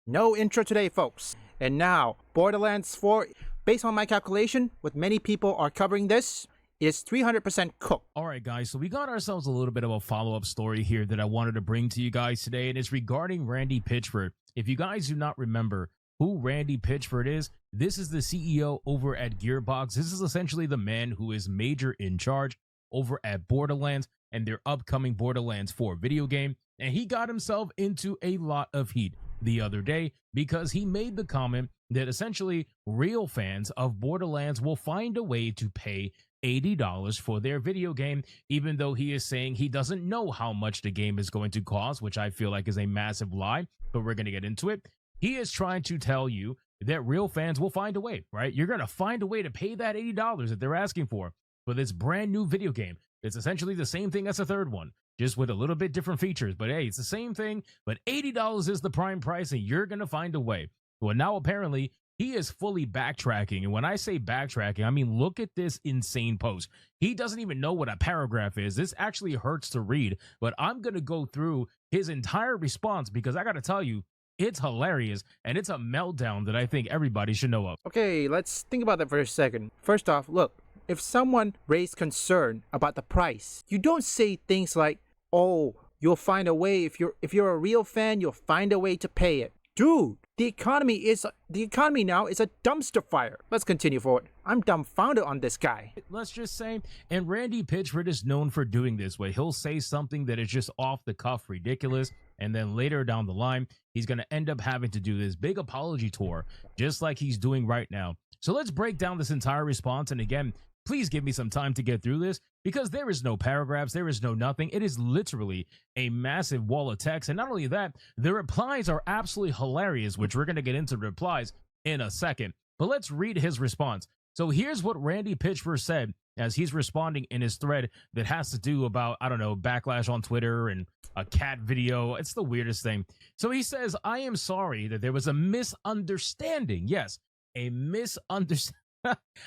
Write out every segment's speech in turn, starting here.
No intro today, folks. And now, Borderlands 4, based on my calculation, with many people are covering this, is 300% cooked. All right, guys, so we got ourselves a little bit of a follow-up story here that I wanted to bring to you guys today, and it's regarding Randy Pitchford. If you guys do not remember who Randy Pitchford is, this is the CEO over at Gearbox. This is essentially the man who is major in charge over at Borderlands and their upcoming Borderlands 4 video game, and he got himself into a lot of heat the other day because he made the comment that essentially real fans of Borderlands will find a way to pay $80 for their video game, even though he is saying he doesn't know how much the game is going to cost, which I feel like is a massive lie, but we're going to get into it. He is trying to tell you that real fans will find a way, right? You're going to find a way to pay that $80 that they're asking for this brand new video game. It's essentially the same thing as the third one, just with a little bit different features. But hey, it's the same thing, but $80 is the prime price, and you're going to find a way. Well, now apparently he is fully backtracking. And when I say backtracking, I mean, look at this insane post. He doesn't even know what a paragraph is. This actually hurts to read, but I'm going to go through his entire response because I got to tell you, it's hilarious, and it's a meltdown that I think everybody should know of. Okay, let's think about that for a second. First off, look, if someone raised concern about the price, you don't say things like, oh, you'll find a way. If you're a real fan, you'll find a way to pay it. Dude, the economy now is a dumpster fire. Let's continue forward. I'm dumbfounded on this guy. Let's just say, and Randy Pitchford is known for doing this way. He'll say something that is just off the cuff ridiculous, and then later down the line, he's going to end up having to do this big apology tour, just like he's doing right now. So let's break down this entire response, and again, please give me some time to get through this because there is no paragraphs, there is no nothing. It is literally a massive wall of text. And not only that, the replies are absolutely hilarious, which we're going to get into the replies in a second. But let's read his response. So here's what Randy Pitchford said as he's responding in his thread that has to do about, I don't know, backlash on Twitter and a cat video. It's the weirdest thing. So he says, I am sorry that there was a misunderstanding. Yes, a misunderstanding.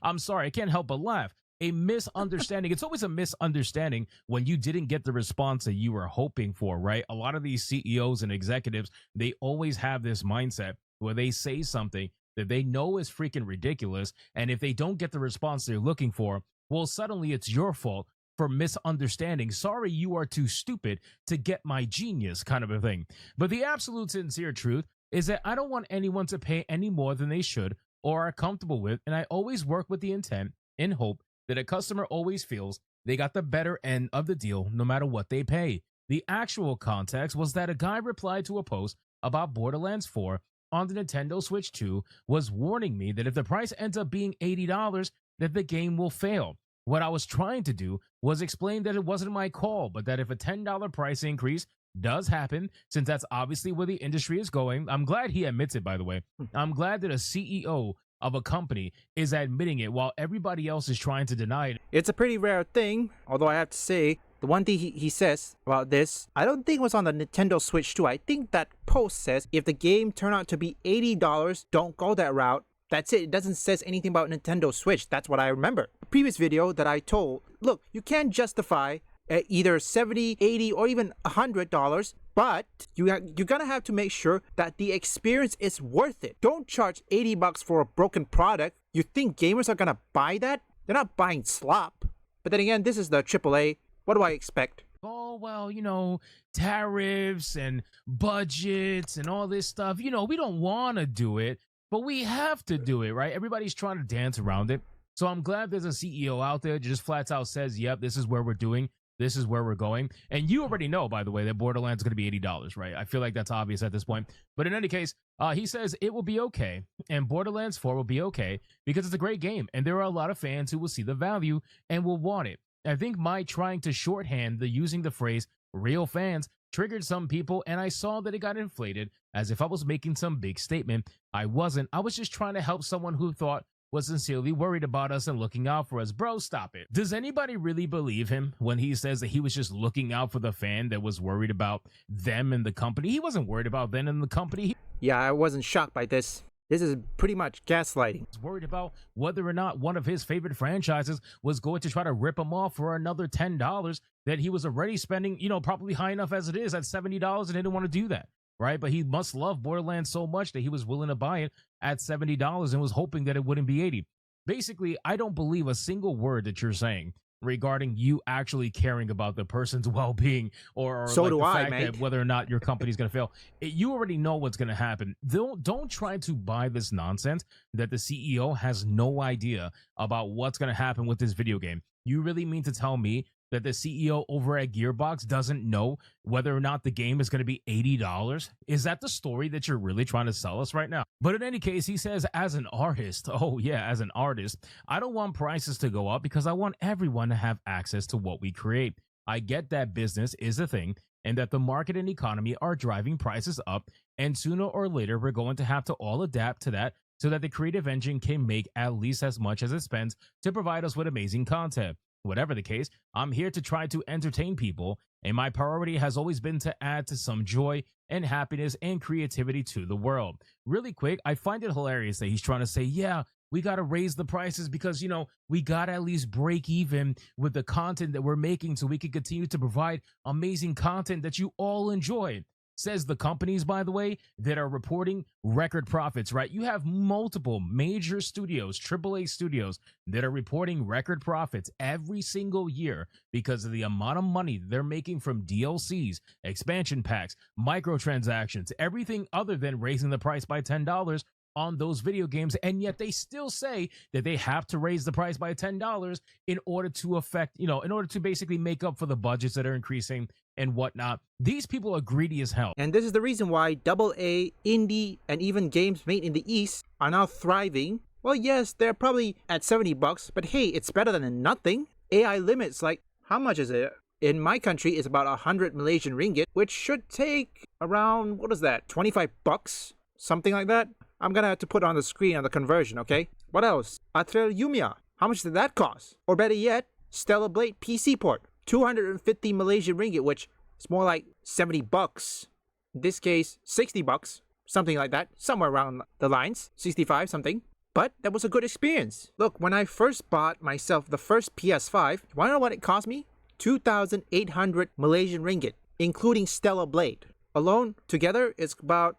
I'm sorry, I can't help but laugh. A misunderstanding. It's always a misunderstanding when you didn't get the response that you were hoping for, right? A lot of these CEOs and executives, they always have this mindset where they say something that they know is freaking ridiculous. And if they don't get the response they're looking for, well, suddenly it's your fault for misunderstanding. Sorry, you are too stupid to get my genius kind of a thing. But the absolute sincere truth is that I don't want anyone to pay any more than they should or are comfortable with, and I always work with the intent and hope that a customer always feels they got the better end of the deal no matter what they pay. The actual context was that a guy replied to a post about Borderlands 4 on the Nintendo Switch 2 was warning me that if the price ends up being $80, that the game will fail. What I was trying to do was explain that it wasn't my call, but that if a $10 price increase does happen, since that's obviously where the industry is going. I'm glad he admits it, by the way. I'm glad that a CEO of a company is admitting it while everybody else is trying to deny it. It's a pretty rare thing, although I have to say, the one thing he says about this, I don't think it was on the Nintendo Switch 2. I think that post says if the game turned out to be $80, don't go that route. That's it. It doesn't say anything about Nintendo Switch. That's what I remember. The previous video that I told, look, you can't justify either $70, $80, or even $100, but you're gonna have to make sure that the experience is worth it. Don't charge $80 for a broken product. You think gamers are gonna buy that? They're not buying slop. But then again, this is the AAA. What do I expect? Oh, well, you know, tariffs and budgets and all this stuff. You know, we don't want to do it, but we have to do it, right? Everybody's trying to dance around it. So I'm glad there's a CEO out there that just flat out says, yep, this is where we're doing. This is where we're going. And you already know, by the way, that Borderlands is going to be $80, right? I feel like that's obvious at this point. But in any case, he says it will be okay. And Borderlands 4 will be okay because it's a great game. And there are a lot of fans who will see the value and will want it. I think my trying to shorthand the using the phrase real fans triggered some people. And I saw that it got inflated as if I was making some big statement. I wasn't. I was just trying to help someone who thought was sincerely worried about us and looking out for us. Bro, stop it. Does anybody really believe him when he says that he was just looking out for the fan that was worried about them and the company? He wasn't worried about them and the company. Yeah, I wasn't shocked by this. This is pretty much gaslighting. He was worried about whether or not one of his favorite franchises was going to try to rip him off for another $10 that he was already spending, you know, probably high enough as it is at $70 and didn't want to do that. right? But he must love Borderlands so much that he was willing to buy it at $70 and was hoping that it wouldn't be 80. Basically, I don't believe a single word that you're saying regarding you actually caring about the person's well-being or So like do the I, fact mate. that whether or not your company's going to fail. You already know what's going to happen. Don't try to buy this nonsense that the CEO has no idea about what's going to happen with this video game. You really mean to tell me that the CEO over at Gearbox doesn't know whether or not the game is going to be $80? Is that the story that you're really trying to sell us right now? But in any case, he says, as an artist, oh yeah, as an artist, I don't want prices to go up because I want everyone to have access to what we create. I get that business is a thing and that the market and economy are driving prices up, and sooner or later we're going to have to all adapt to that so that the creative engine can make at least as much as it spends to provide us with amazing content. Whatever the case, I'm here to try to entertain people, and my priority has always been to add to some joy and happiness and creativity to the world. Really quick, I find it hilarious that he's trying to say, yeah, we got to raise the prices because, we got to at least break even with the content that we're making so we can continue to provide amazing content that you all enjoy. Says the companies, by the way, that are reporting record profits, right? You have multiple major studios, AAA studios, that are reporting record profits every single year because of the amount of money they're making from DLCs, expansion packs, microtransactions, everything other than raising the price by $10 on those video games, and yet they still say that they have to raise the price by $10 in order to in order to basically make up for the budgets that are increasing and whatnot. These people are greedy as hell. And this is the reason why AA, indie, and even games made in the East are now thriving. Well, yes, they're probably at $70, but hey, it's better than nothing. AI limits, like, how much is it? In my country, it's about 100 Malaysian ringgit, which should take around, what is that, $25? Something like that? I'm gonna have to put on the screen on the conversion, okay? What else? Atrel Yumia. How much did that cost? Or better yet, Stellar Blade PC port. 250 Malaysian ringgit, which is more like $70. In this case, $60. Something like that. Somewhere around the lines. 65 something. But that was a good experience. Look, when I first bought myself the first PS5, you wanna know what it cost me? 2,800 Malaysian ringgit, including Stellar Blade. Alone, together, it's about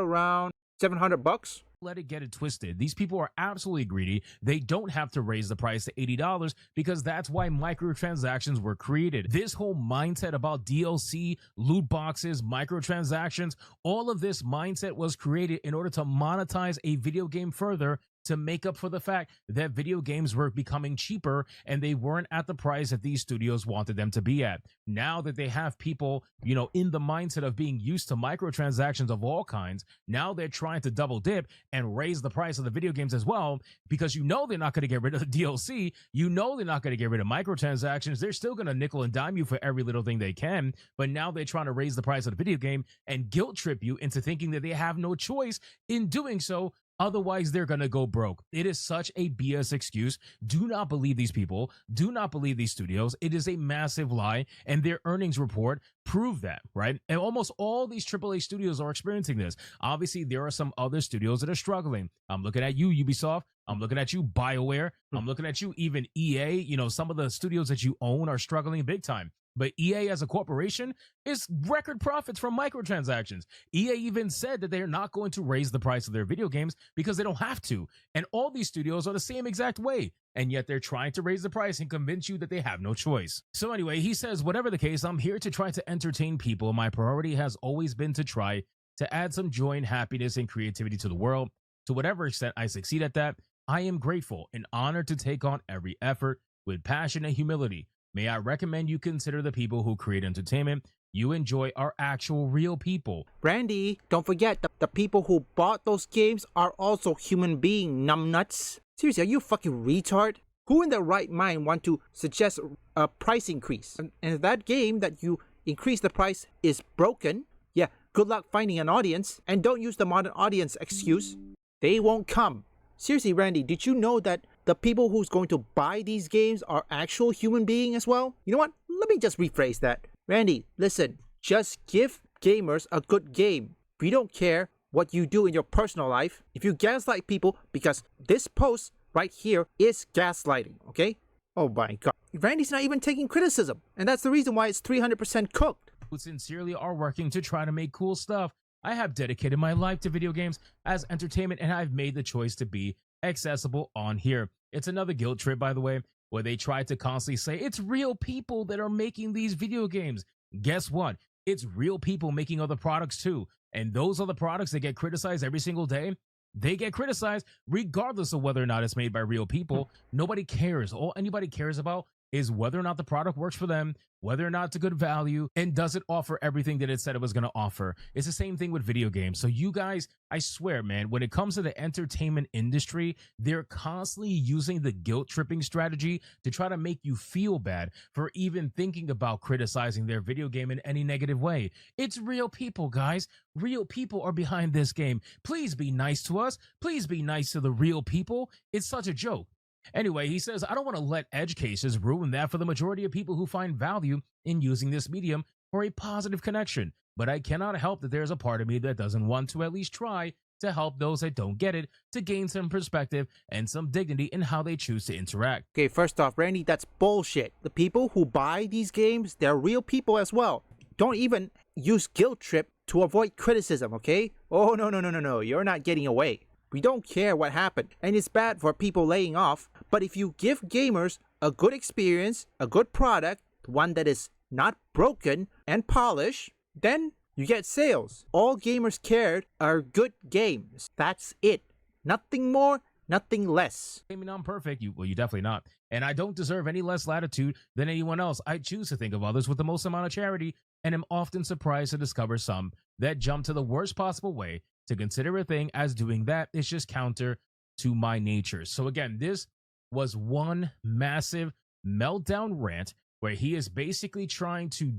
around $700. Let it get it twisted. These people are absolutely greedy. They don't have to raise the price to $80 because that's why microtransactions were created. This whole mindset about DLC, loot boxes, microtransactions, all of this mindset was created in order to monetize a video game further to make up for the fact that video games were becoming cheaper and they weren't at the price that these studios wanted them to be at. Now that they have people, in the mindset of being used to microtransactions of all kinds, now they're trying to double dip and raise the price of the video games as well because they're not going to get rid of the DLC. They're not going to get rid of microtransactions. They're still going to nickel and dime you for every little thing they can, but now they're trying to raise the price of the video game and guilt trip you into thinking that they have no choice in doing so. Otherwise, they're going to go broke. It is such a BS excuse. Do not believe these people. Do not believe these studios. It is a massive lie, and their earnings report prove that, right? And almost all these AAA studios are experiencing this. Obviously, there are some other studios that are struggling. I'm looking at you, Ubisoft. I'm looking at you, BioWare. I'm looking at you, even EA. Some of the studios that you own are struggling big time. But EA as a corporation is record profits from microtransactions. EA even said that they're not going to raise the price of their video games because they don't have to. And all these studios are the same exact way. And yet they're trying to raise the price and convince you that they have no choice. So anyway, he says, whatever the case, I'm here to try to entertain people. My priority has always been to try to add some joy and happiness and creativity to the world. To whatever extent I succeed at that, I am grateful and honored to take on every effort with passion and humility. May I recommend you consider the people who create entertainment you enjoy are actual real people. Randy, don't forget, the people who bought those games are also human being numbnuts. Seriously, are you a fucking retard? Who in their right mind want to suggest a price increase? And if that game that you increase the price is broken, yeah, good luck finding an audience. And don't use the modern audience excuse. They won't come. Seriously, Randy, did you know that the people who's going to buy these games are actual human beings as well? You know what? Let me just rephrase that. Randy, listen, just give gamers a good game. We don't care what you do in your personal life. If you gaslight people, because this post right here is gaslighting, okay? Oh my god. Randy's not even taking criticism. And that's the reason why it's 300% cooked. who sincerely are working to try to make cool stuff. I have dedicated my life to video games as entertainment, and I've made the choice to be accessible on here. It's another guilt trip, by the way, where they try to constantly say it's real people that are making these video games. Guess what? It's real people making other products too. And those are the products that get criticized every single day. They get criticized regardless of whether or not it's made by real people. Nobody cares. All anybody cares about is whether or not the product works for them, whether or not it's a good value, and does it offer everything that it said it was going to offer. It's the same thing with video games. So you guys, I swear, man, when it comes to the entertainment industry, they're constantly using the guilt tripping strategy to try to make you feel bad for even thinking about criticizing their video game in any negative way. It's real people, guys. Real people are behind this game. Please be nice to us. Please be nice to the real people. It's such a joke. Anyway, he says, I don't want to let edge cases ruin that for the majority of people who find value in using this medium for a positive connection. But I cannot help that there's a part of me that doesn't want to at least try to help those that don't get it to gain some perspective and some dignity in how they choose to interact. Okay, first off, Randy, that's bullshit. The people who buy these games, they're real people as well. Don't even use guilt trip to avoid criticism, okay? Oh, no. You're not getting away. We don't care what happened, and it's bad for people laying off, but if you give gamers a good experience, a good product, one that is not broken and polished, then you get sales. All gamers cared are good games. That's it. Nothing more, nothing less. I mean, I'm perfect. You definitely not. And I don't deserve any less latitude than anyone else. I choose to think of others with the most amount of charity, and am often surprised to discover some that jump to the worst possible way to consider a thing as doing that is just counter to my nature. So again, this was one massive meltdown rant where he is basically trying to,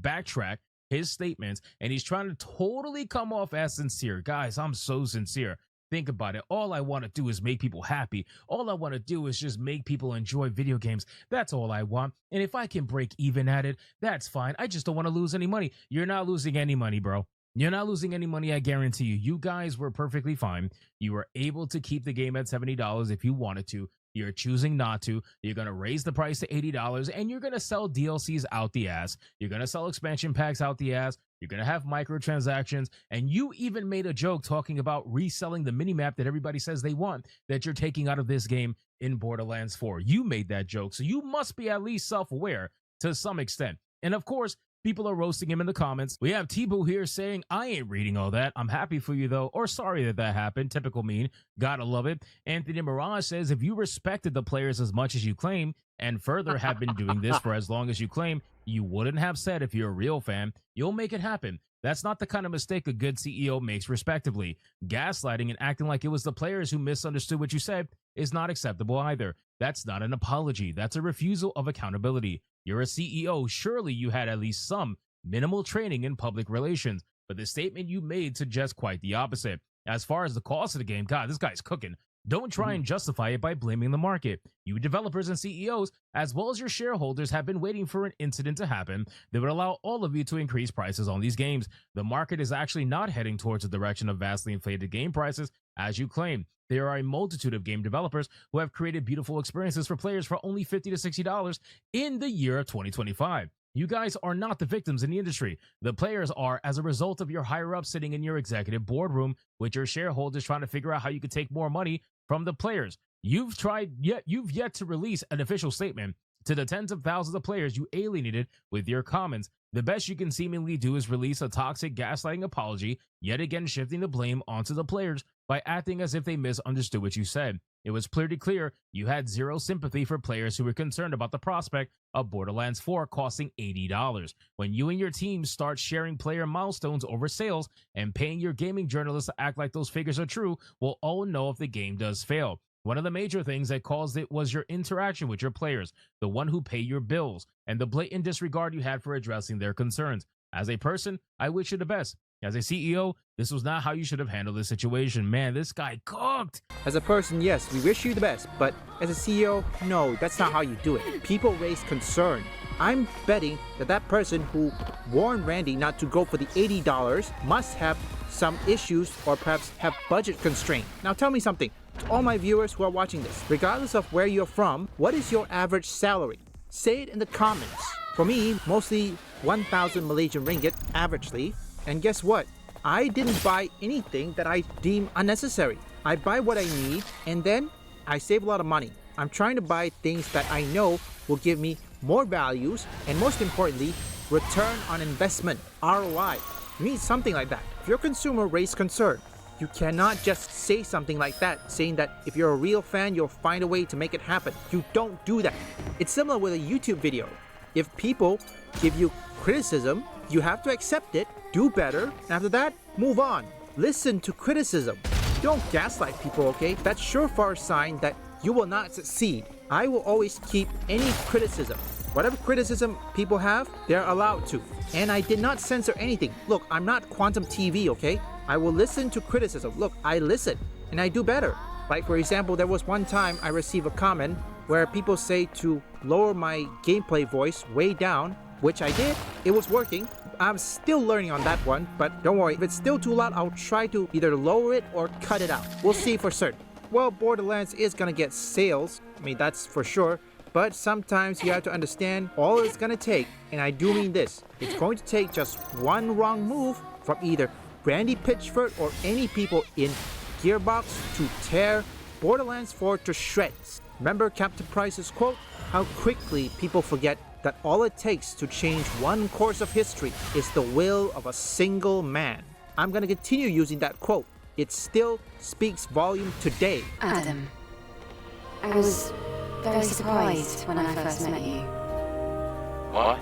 backtrack his statements, and he's trying to totally come off as sincere. Guys, I'm so sincere. Think about it. All I want to do is make people happy. All I want to do is just make people enjoy video games. That's all I want. And if I can break even at it, that's fine. I just don't want to lose any money. You're not losing any money, bro. You're not losing any money, I guarantee you. You guys were perfectly fine. You were able to keep the game at $70 if you wanted to. You're choosing not to. You're going to raise the price to $80, and you're going to sell DLCs out the ass. You're going to sell expansion packs out the ass. You're going to have microtransactions, and you even made a joke talking about reselling the minimap that everybody says they want that you're taking out of this game in Borderlands 4. You made that joke, so you must be at least self-aware to some extent. And of course, people are roasting him in the comments. We have T-Boo here saying, I ain't reading all that. I'm happy for you, though. Or sorry that happened. Typical mean. Gotta love it. Anthony Mirage says, if you respected the players as much as you claim, and further have been doing this for as long as you claim, you wouldn't have said if you're a real fan, you'll make it happen. That's not the kind of mistake a good CEO makes, respectively. Gaslighting and acting like it was the players who misunderstood what you said is not acceptable either. That's not an apology. That's a refusal of accountability. You're a CEO. Surely you had at least some minimal training in public relations, but the statement you made suggests quite the opposite. As far as the cost of the game, God, this guy's cooking. Don't try and justify it by blaming the market. You developers and CEOs, as well as your shareholders, have been waiting for an incident to happen that would allow all of you to increase prices on these games. The market is actually not heading towards the direction of vastly inflated game prices, as you claim. There are a multitude of game developers who have created beautiful experiences for players for only $50 to $60 in the year of 2025. You guys are not the victims in the industry. The players are as a result of your higher-ups sitting in your executive boardroom with your shareholders trying to figure out how you could take more money from the players. You've yet to release an official statement to the tens of thousands of players you alienated with your comments. The best you can seemingly do is release a toxic gaslighting apology, yet again shifting the blame onto the players by acting as if they misunderstood what you said. It was pretty clear you had zero sympathy for players who were concerned about the prospect of Borderlands 4 costing $80. When you and your team start sharing player milestones over sales and paying your gaming journalists to act like those figures are true, we'll all know if the game does fail. One of the major things that caused it was your interaction with your players, the one who pay your bills, and the blatant disregard you had for addressing their concerns. As a person, I wish you the best. As a CEO, this was not how you should have handled this situation. Man, this guy cooked. As a person, yes, we wish you the best, but as a CEO, no, that's not how you do it. People raise concern. I'm betting that person who warned Randy not to go for the $80 must have some issues or perhaps have budget constraint. Now tell me something. To all my viewers who are watching this, regardless of where you're from, what is your average salary? Say it in the comments. For me, mostly 1,000 Malaysian ringgit averagely. And guess what? I didn't buy anything that I deem unnecessary. I buy what I need and then I save a lot of money. I'm trying to buy things that I know will give me more values and most importantly, return on investment, ROI. You need something like that. If your consumer raise concern, you cannot just say something like that, saying that if you're a real fan, you'll find a way to make it happen. You don't do that. It's similar with a YouTube video. If people give you criticism, you have to accept it, do better, and after that, move on. Listen to criticism. Don't gaslight people, okay? That's surefire sign that you will not succeed. I will always keep any criticism. Whatever criticism people have, they're allowed to. And I did not censor anything. Look, I'm not Quantum TV, okay? I will listen to criticism. Look, I listen and I do better. Like for example, there was one time I received a comment where people say to lower my gameplay voice way down, which I did. It was working. I'm still learning on that one, but don't worry. If it's still too loud, I'll try to either lower it or cut it out. We'll see for certain. Well, Borderlands is gonna get sales. I mean, that's for sure. But sometimes you have to understand all it's gonna take, and I do mean this. It's going to take just one wrong move from either Randy Pitchford or any people in Gearbox to tear Borderlands 4 to shreds. Remember Captain Price's quote? How quickly people forget that all it takes to change one course of history is the will of a single man. I'm gonna continue using that quote. It still speaks volume today. Adam, I was very surprised when I first met you. What?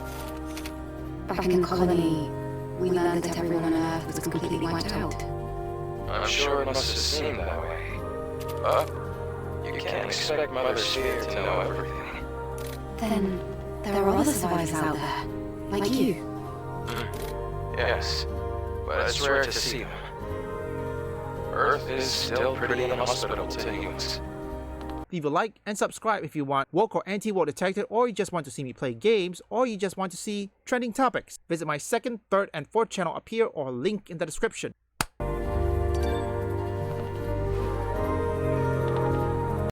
Back in the colony, we learned that everyone on Earth was completely wiped out. I'm sure it must have seemed that way. But you can't expect Mother Sphere to know everything. Then there are other survivors out there, like you. Yes, but it's rare to see them. Earth is still pretty inhospitable to humans. Leave a like and subscribe if you want woke or anti-woke detected, or you just want to see me play games, or you just want to see trending topics. Visit my second, third, and fourth channel up here or link in the description.